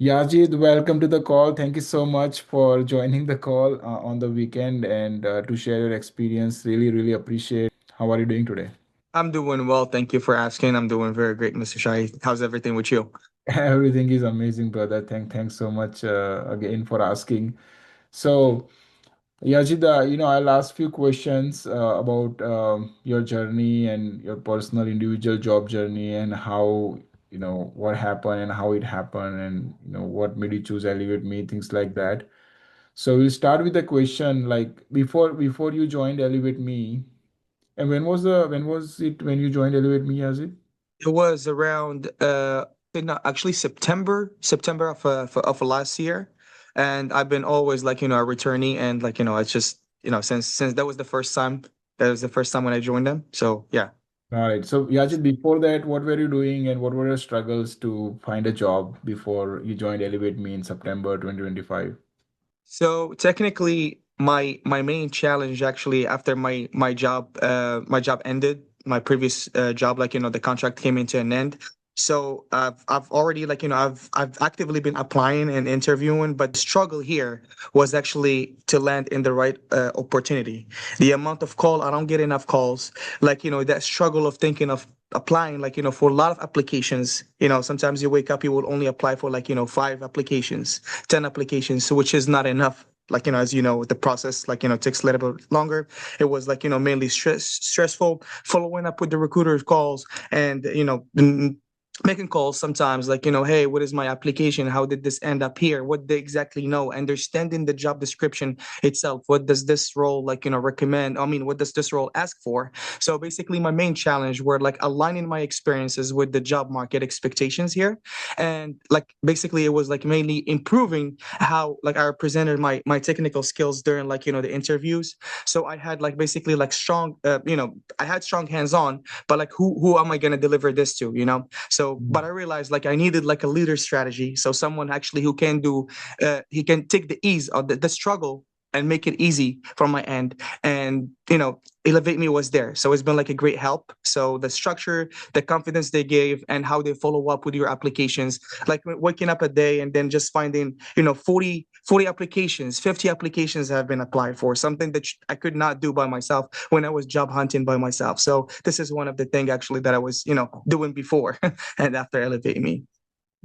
Yazid, welcome to the call. Thank you so much for joining the call on the weekend and to share your experience. Really, really appreciate. How are you doing today? I'm doing well. Thank you for asking. I'm doing very great, Mr. Shai. How's everything with you? Everything is amazing, brother. Thanks so much again for asking. So, Yazid, I'll ask few questions about your journey and your personal individual job journey and how, what happened and how it happened and, what made you choose Elevate Me, things like that. So we'll start with the question like before you joined Elevate Me, and when was it when you joined Elevate Me, as it? It was around no, actually September of last year, and I've been always like a returnee, and it's just since that was the first time when I joined them. So yeah. All right. So Yazid, before that, what were you doing and what were your struggles to find a job before you joined Elevate Me in September 2025? So technically, my main challenge actually after my job ended, my previous job, the contract came into an end. So I've already I've actively been applying and interviewing, but the struggle here was actually to land in the right opportunity. The amount of call, I don't get enough calls. That struggle of thinking of applying for a lot of applications. Sometimes you wake up, you will only apply for five applications, 10 applications, which is not enough. As you know, the process takes a little bit longer. It was mainly stressful following up with the recruiter calls, and making calls sometimes, hey, what is my application, how did this end up here, what they exactly know, understanding the job description itself, what does this role recommend, I mean, what does this role ask for. So basically my main challenge were aligning my experiences with the job market expectations here, and basically it was mainly improving how I represented my technical skills during the interviews. So I had basically strong I had strong hands on, but who am I going to deliver this to, so but I realized I needed a leader strategy, so someone actually who can do he can take the ease of the struggle and make it easy from my end. And Elevate Me was there, so it's been a great help. So the structure, the confidence they gave, and how they follow up with your applications, waking up a day and then just finding 40 applications, 50 applications have been applied for, something that I could not do by myself when I was job hunting by myself. So this is one of the things actually that I was doing before and after Elevate Me.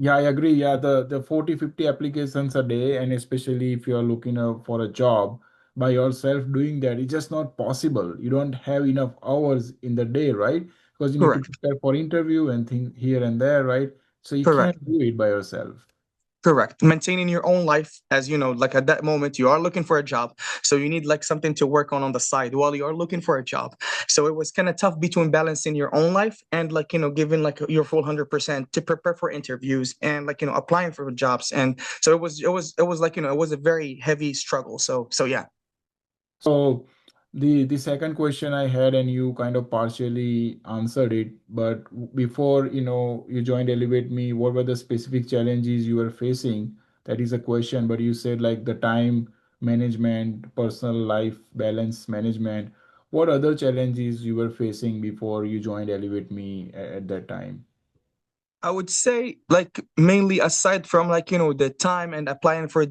Yeah, I agree. Yeah, the 40, 50 applications a day, and especially if you're looking for a job by yourself doing that, it's just not possible. You don't have enough hours in the day, right? Because you need to Correct. prepare for interview and think here and there, right? So you Correct. can't do it by yourself. Correct. Maintaining your own life, as you know, at that moment you are looking for a job, so you need something to work on the side while you are looking for a job. So it was kind of tough between balancing your own life and giving your full 100% to prepare for interviews and applying for jobs. And so it was it was a very heavy struggle. So yeah. So the second question I had, and you kind of partially answered it, but before you joined Elevate Me, what were the specific challenges you were facing? That is a question, but you said like the time management, personal life balance management. What other challenges you were facing before you joined Elevate Me at that time? I would say mainly aside from the time and applying for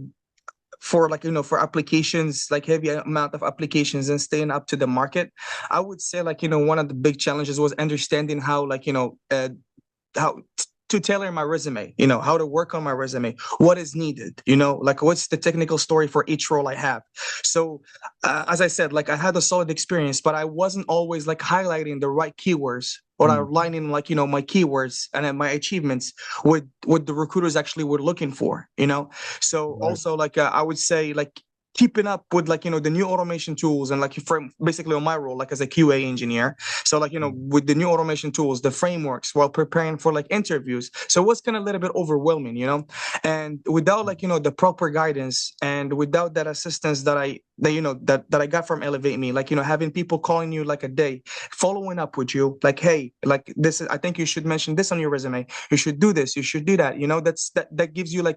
for applications, heavy amount of applications and staying up to the market, I would say one of the big challenges was understanding how how to tailor my resume, how to work on my resume, what is needed, what's the technical story for each role I have. So as I said, I had a solid experience, but I wasn't always highlighting the right keywords or Hmm. aligning my keywords and then my achievements with what the recruiters actually were looking for. So Right. also I would say keeping up with the new automation tools, and from basically on my role as a QA engineer. So with the new automation tools, the frameworks, while preparing for interviews, so it was kind of a little bit overwhelming, and without the proper guidance and without that assistance that I got from Elevate Me, having people calling you a day, following up with you, hey, this is, I think you should mention this on your resume, you should do this, you should do that, that gives you a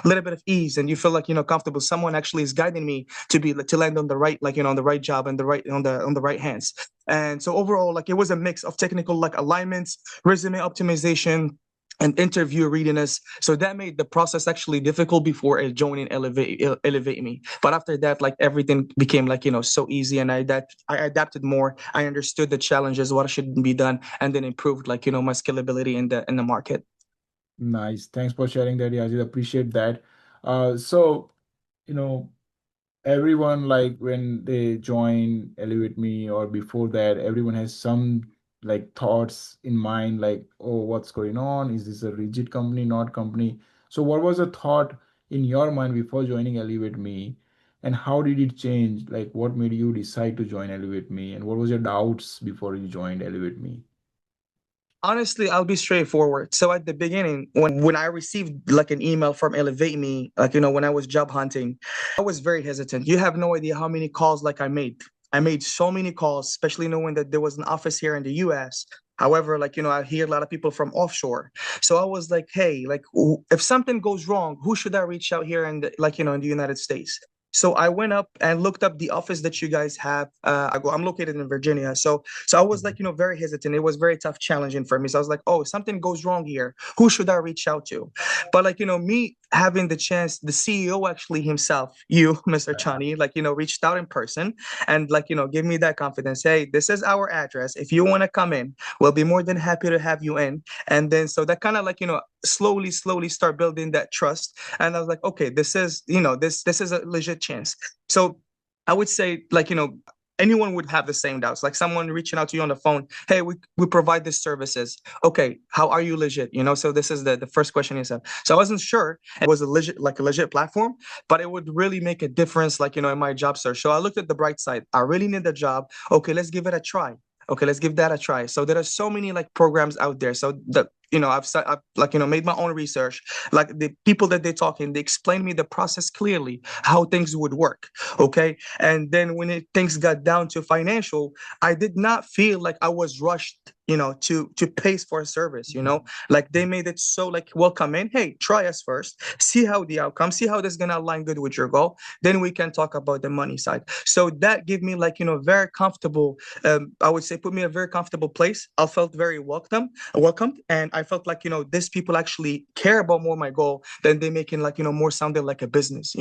little bit of ease, and you feel comfortable, someone actually is guiding me to land on the right on the right job and the right on the right hands. And so overall, it was a mix of technical alignments, resume optimization, and interview readiness. So that made the process actually difficult before joining Elevate Me. But after that, like everything became like, so easy, and I adapted more. I understood the challenges, what should be done, and then improved like, my scalability in the market. Nice. Thanks for sharing that, Yazid. Appreciate that. So, you know, everyone, like when they join Elevate Me or before that, everyone has some like thoughts in mind, like, oh, what's going on? Is this a rigid company, not company? So what was the thought in your mind before joining Elevate Me, and how did it change? Like what made you decide to join Elevate Me, and what was your doubts before you joined Elevate Me? Honestly, I'll be straightforward. So at the beginning, when I received like an email from Elevate Me, like when I was job hunting, I was very hesitant. You have no idea how many calls like I made. I made so many calls, especially knowing that there was an office here in the US. However, like I hear a lot of people from offshore. So I was like, hey, like if something goes wrong, who should I reach out here in the, like in the United States? So I went up and looked up the office that you guys have. I'm located in Virginia. So I was like, very hesitant. It was very tough, challenging for me. So I was like, oh, if something goes wrong here, who should I reach out to? But like, me having the chance, the CEO actually himself, you, Mr. Chani, like, reached out in person and like, give me that confidence. Hey, this is our address. If you want to come in, we'll be more than happy to have you in. And then so that kind of like, slowly start building that trust. And I was like, okay, this is, this is a legit chance. So I would say like, anyone would have the same doubts, like someone reaching out to you on the phone. Hey, we provide these services. Okay, how are you legit? So this is the first question you said. So I wasn't sure it was a legit platform, but it would really make a difference, like in my job search. So I looked at the bright side. I really need a job. Okay, let's give it a try. Okay, let's give that a try. So there are so many like programs out there. So the I've like made my own research. Like the people that they talking, they explain me the process clearly, how things would work. Okay, and then when things got down to financial, I did not feel like I was rushed, to pay for a service. Like they made it so like welcome in. Hey, try us first, see how the outcome, see how this is gonna align good with your goal. Then we can talk about the money side. So that gave me like very comfortable. I would say put me in a very comfortable place. I felt very welcomed, and I felt like these people actually care about more my goal than they making like more sounding like a business.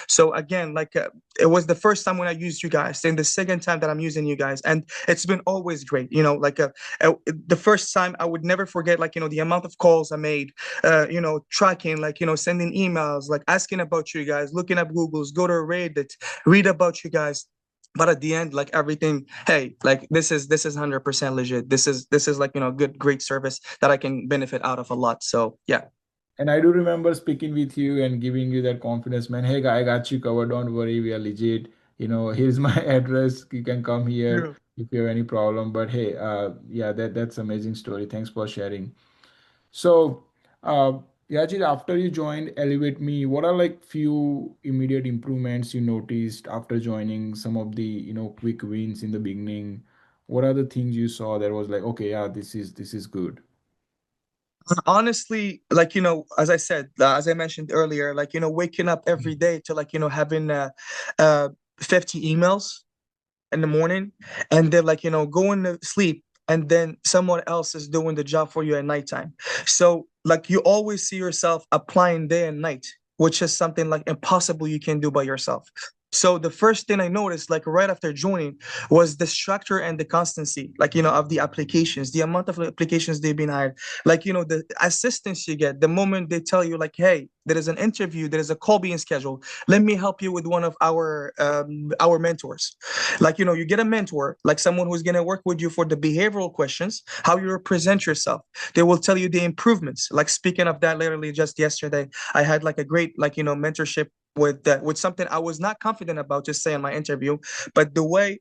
So again, like it was the first time when I used you guys, and the second time that I'm using you guys, and it's been always great. The first time I would never forget, like the amount of calls I made, tracking, like sending emails, like asking about you guys, looking up Google's, go to Reddit, read about you guys. But at the end, like everything, hey, like this is 100% legit. This is like good, great service that I can benefit out of a lot. So yeah. And I do remember speaking with you and giving you that confidence, man. Hey, guy, I got you covered. Don't worry, we are legit. Here's my address. You can come here True. if you have any problem. But hey, yeah, that's amazing story. Thanks for sharing. So, uh, Yajid, after you joined Elevate Me, what are like few immediate improvements you noticed after joining? Some of the quick wins in the beginning. What are the things you saw that was like, okay, yeah, this is good. Honestly, like as I said, as I mentioned earlier, like waking up every day to like having uh 50 emails in the morning, and then like going to sleep, and then someone else is doing the job for you at nighttime. So like you always see yourself applying day and night, which is something like impossible you can do by yourself. So the first thing I noticed, like right after joining, was the structure and the constancy, like of the applications, the amount of applications they've been hired, like the assistance you get the moment they tell you, like, hey, there is an interview, there is a call being scheduled. Let me help you with one of our mentors. Like you get a mentor, like someone who's gonna work with you for the behavioral questions, how you present yourself. They will tell you the improvements. Like speaking of that, literally just yesterday, I had like a great like mentorship with something I was not confident about to say in my interview, but the way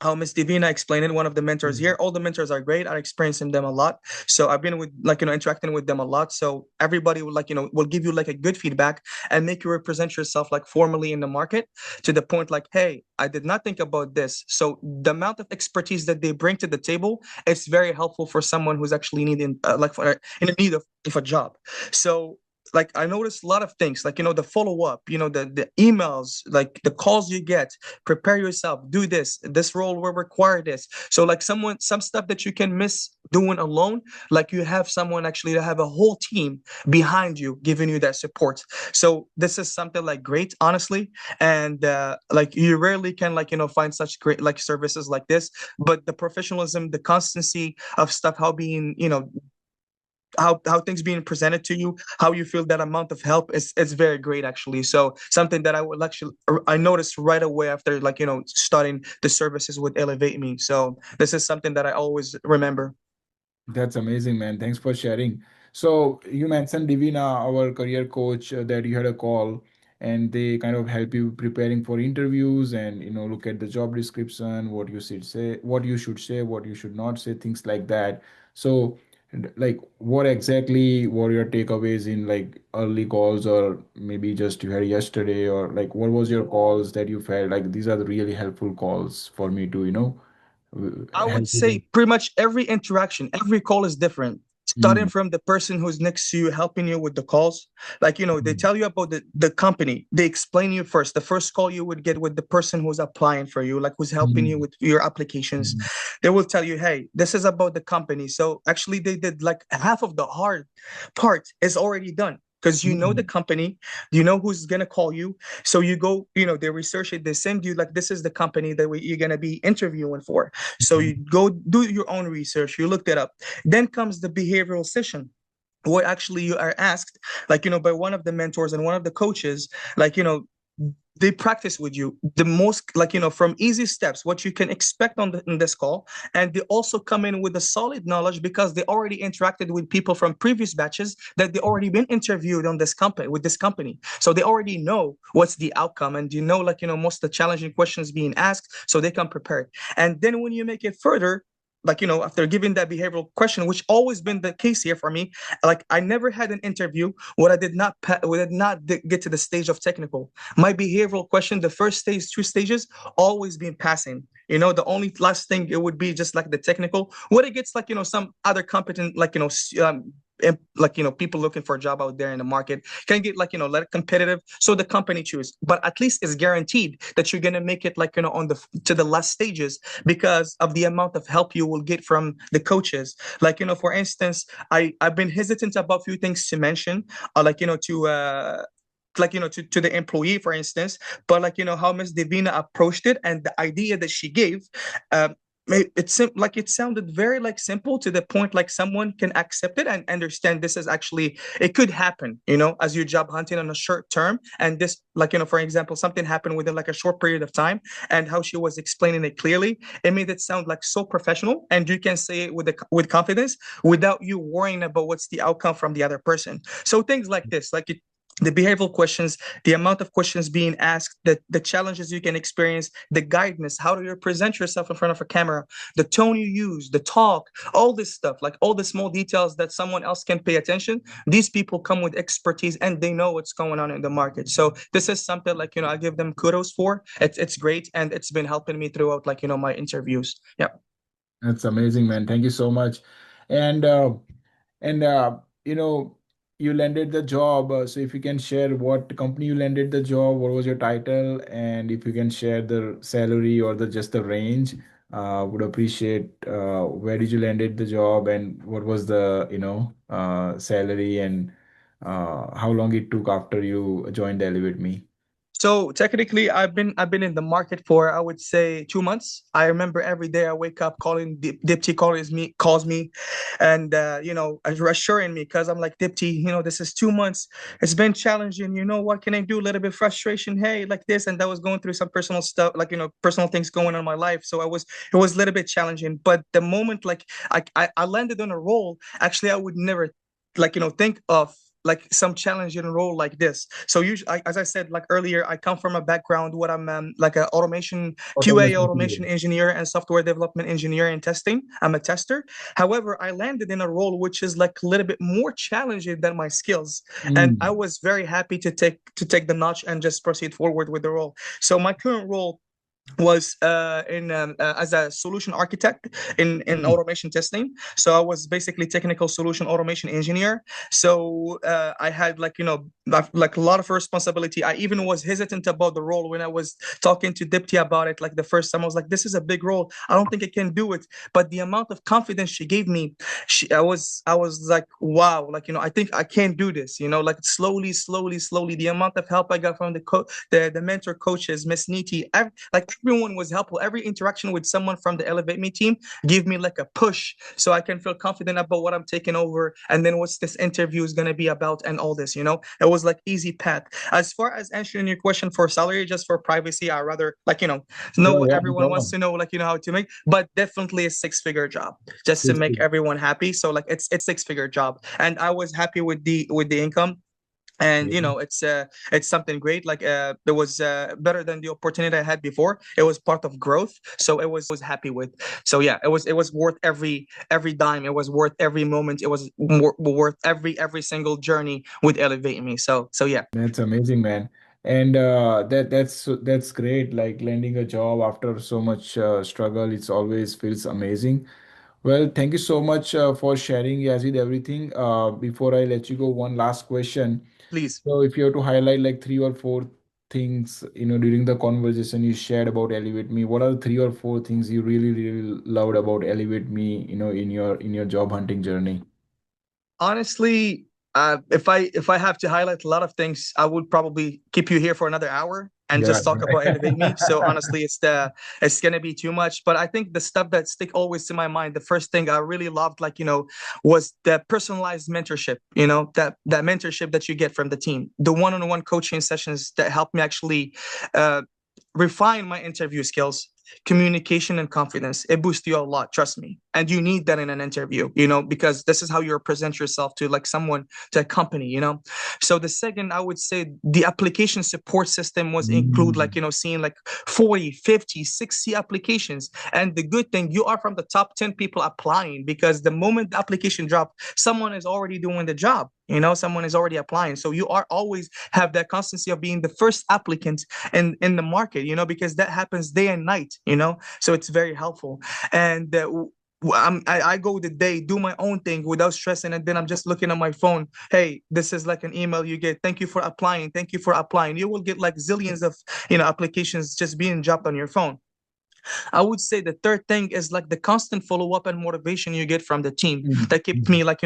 how Miss Divina explained it, one of the mentors here. All the mentors are great. I experienced them a lot. So I've been with like interacting with them a lot. So everybody will like will give you like a good feedback and make you represent yourself like formally in the market, to the point like, hey, I did not think about this. So the amount of expertise that they bring to the table, it's very helpful for someone who's actually needing in a need of a job. So like I noticed a lot of things, like the follow up, the emails, like the calls you get. Prepare yourself, do this role will require this. So like some stuff that you can miss doing alone, like you have someone actually to have a whole team behind you giving you that support. So this is something like great, honestly. And like you rarely can, like find such great like services like this. But the professionalism, the constancy of stuff, how being how things being presented to you, how you feel that amount of help is very great actually. So something that I would actually I noticed right away after, like starting the services with ElevateMe. So this is something that I always remember. That's amazing, man. Thanks for sharing. So you mentioned Divina, our career coach, that you had a call and they kind of help you preparing for interviews and look at the job description, what you should say, what you should not say, things like that. So like what exactly were your takeaways in like early calls, or maybe just you had yesterday, or like what was your calls that you felt like these are the really helpful calls for me to I would help me. say pretty much every interaction, every call is different. Starting Mm, from the person who's next to you, helping you with the calls, like they mm, tell you about the company. They explain you first. The first call you would get with the person who's applying for you, like who's helping you mm, with your applications. mm. They will tell you, hey, this is about the company. So actually, they did like half of the hard part is already done because you know the Mm, company, you know who's gonna call you. So you go, they research it, they send you like this is the company that you're gonna be interviewing for. So mm, you go do your own research, you looked it up. Then comes the behavioral session, where actually you are asked, like, by one of the mentors and one of the coaches, like, they practice with you the most, like, from easy steps, what you can expect in this call. And they also come in with a solid knowledge because they already interacted with people from previous batches that they already been interviewed on this company with this company. So they already know what's the outcome, and like, most of the challenging questions being asked, so they come prepared. And then when you make it further, like, after giving that behavioral question, which always been the case here for me, like I never had an interview where I did not get to the stage of technical. My behavioral question, the first stage, 2 stages, always been passing. The only last thing it would be just like the technical. What it gets, like, some other competent, like, like, people looking for a job out there in the market can get, like, let competitive. So the company choose, but at least it's guaranteed that you're going to make it, like, on the to the last stages because of the amount of help you will get from the coaches. Like, for instance, I've been hesitant about a few things to mention, like, to like, to the employee, for instance. But like, how Miss Divina approached it and the idea that she gave, um like it sounded very like simple to the point like someone can accept it and understand this is actually, it could happen, as you're job hunting on a short term. And this, like, for example, something happened within like a short period of time, and how she was explaining it clearly, it made it sound like so professional, and you can say it with confidence without you worrying about what's the outcome from the other person. So things like this, like the behavioral questions, the amount of questions being asked, the challenges you can experience, the guidance, how do you present yourself in front of a camera, the tone you use, the talk, all this stuff, like all the small details that someone else can pay attention. These people come with expertise and they know what's going on in the market. So this is something, like, I give them kudos for. It's great, and it's been helping me throughout, like, my interviews. Yeah. That's amazing, man. Thank you so much. And and you landed the job. So if you can share what company you landed the job, what was your title, and if you can share the salary or the just the range, would appreciate. Where did you landed the job, and what was the salary, and how long it took after you joined Elevate Me. So technically, I've been in the market for, I would say, 2 months. I remember every day I wake up calling Dipti calls me, and reassuring me, because I'm like, Dipti, this is 2 months. It's been challenging. What can I do? A little bit frustration. Hey, like this, and that was going through some personal stuff, like, personal things going on in my life. So it was a little bit challenging. But the moment, like, I landed on a role, actually I would never, like, think of like some challenging role like this. So usually, as I said like earlier, I come from a background what I'm, like a automation QA Automation automation field. engineer and software development engineer and testing. I'm a tester. However, I landed in a role which is like a little bit more challenging than my skills, and I Mm, was very happy to take the notch and just proceed forward with the role. So my current role, was in as a solution architect in Mm. automation testing. So I was basically technical solution automation engineer. So I had like a lot of responsibility. I even was hesitant about the role when I was talking to Dipti about it. Like the first time, I was like, "This is a big role. I don't think I can do it." But the amount of confidence she gave me, I was like, "Wow!" Like I think I can do this. Like slowly, slowly, slowly. The amount of help I got from the mentor coaches, Miss Niti, like everyone was helpful. Every interaction with someone from the ElevateMe team give me like a push so I can feel confident about what I'm taking over and then what's this interview is gonna be about and all this. It was like easy path. As far as answering your question for salary, just for privacy, I rather know Yeah, what yeah, no everyone wants problem. to know, how to make, but definitely a six-figure job just to Please, make please. everyone happy. So like it's six-figure job, and I was happy with the income. And Yeah. it's something great. Like there was better than the opportunity I had before. It was part of growth, so it was happy with. So yeah, it was worth every dime. It was worth every moment. It was worth every single journey with Elevate Me. So yeah. That's amazing, man. And that's great. Like landing a job after so much struggle, it's always feels amazing. Well, thank you so much for sharing, Yazid, everything. Before I let you go, one last question. Please. So, if you have to highlight like three or four things, during the conversation you shared about Elevate Me, what are the three or four things you really, really loved about Elevate Me, in your job hunting journey? Honestly, if I have to highlight a lot of things, I would probably keep you here for another hour and Yeah. just talk about Elevate Me. So honestly, it's gonna be too much. But I think the stuff that stick always to my mind, the first thing I really loved, was the personalized mentorship. That mentorship that you get from the team, the one-on-one coaching sessions that help me actually uh, refine my interview skills, communication, and confidence. It boosts you a lot, trust me. And you need that in an interview, because this is how you present yourself to like someone, to a company. So the second, I would say the application support system was include Mm. seeing like 40, 50, 60 applications. And the good thing, you are from the top 10 people applying, because the moment the application drops, someone is already doing the job. Someone is already applying. So you are always have that constancy of being the first applicant in the market, because that happens day and night, so it's very helpful. And I go the day, do my own thing without stressing, and then I'm just looking at my phone. Hey, this is like an email you get. Thank you for applying. Thank you for applying. You will get like zillions of applications just being dropped on your phone. I would say the third thing is like the constant follow up and motivation you get from the team Mm. that kept me like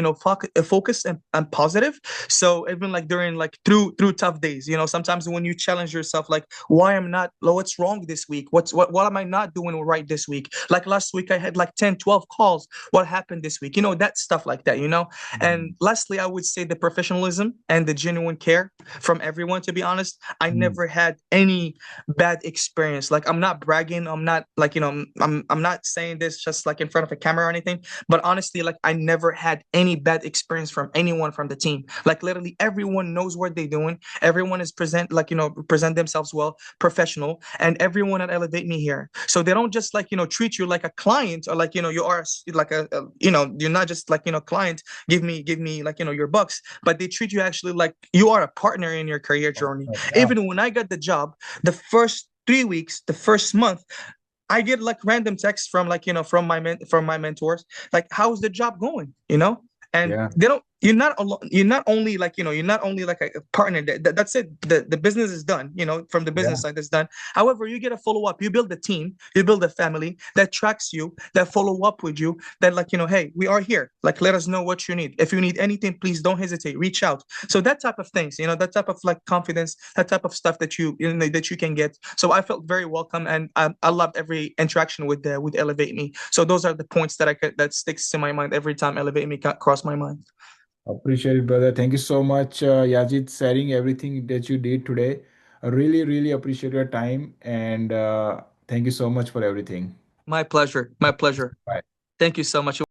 focused and positive. So even like during like through tough days, sometimes when you challenge yourself, like why am not what's wrong this week? What am I not doing right this week? Like last week I had like 10, 12 calls. What happened this week? That stuff like that. And Mm. lastly, I would say the professionalism and the genuine care from everyone. To be honest, I Mm. never had any bad experience. Like I'm not bragging. I'm not like I'm not saying this just like in front of a camera or anything. But honestly, like I never had any bad experience from anyone from the team. Like literally everyone knows what they're doing. Everyone is present themselves well, professional, and everyone at Elevate Me here. So they don't just like treat you like a client, or like you are like you're not just like client. Give me like your bucks, but they treat you actually like you are a partner in your career journey. Yeah. Even when I got the job, the first 3 weeks, the first month, I get like random texts from like from my mentors, like how's the job going, and Yeah. they don't. You're not alone. You're not only like you're not only like a partner. That's it. The business is done. From the business Yeah. side, is done. However, you get a follow up. You build a team. You build a family that tracks you, that follow up with you. That like hey, we are here. Like let us know what you need. If you need anything, please don't hesitate. Reach out. So that type of things, that type of like confidence, that type of stuff that that you can get. So I felt very welcome, and I loved every interaction with Elevate Me. So those are the points that sticks to my mind every time Elevate Me cross my mind. Appreciate it, brother. Thank you so much, Yazid, sharing everything that you did today. I really, really appreciate your time, and thank you so much for everything. My pleasure. My pleasure. Bye. Thank you so much.